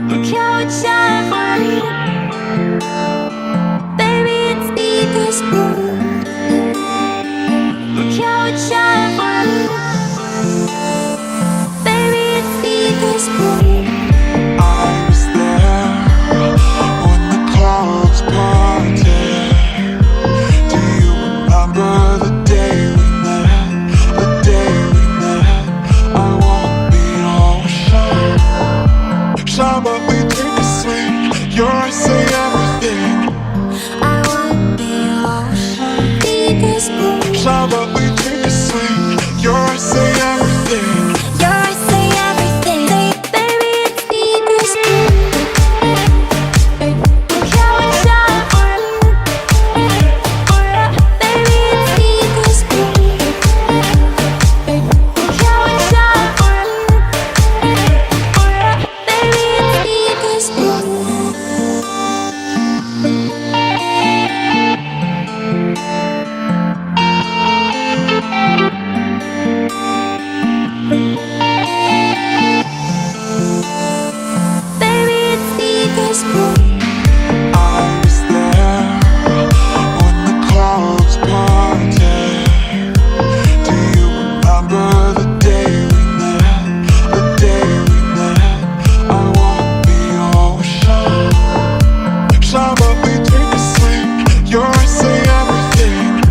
Look how it shines, baby, it's deep as blue. Look how it shines, baby, it's deep as blue. I was there when the clouds parted. Do you remember the day we met? The day we met. I want the ocean, shine but we take a swing. Your eyes say everything. I want the ocean, deep as blue. Shine but we take a swing. Your eyes say everything. Your eyes say everything, baby, it's deep as blue. Look how it shines, baby, it's deep as blue. Look how it shines, baby, it's deep as blue. Baby, it's deep as blue. I was there when the clouds parted. Do you remember the day we met? The day we met. I want the ocean, shine but we take a swing. Your eyes say everything.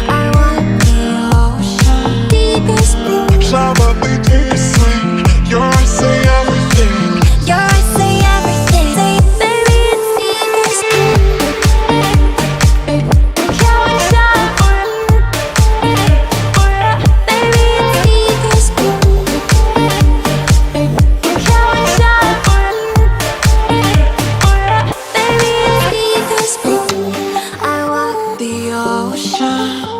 I want the ocean, deep as blue. Shine but we take a swing. Your eyes say everything. Your eyes say everything, baby, it's deep as blue. Look how it shines, baby, it's deep as blue. Look how it shines, baby, it's deep as blue. I want the ocean.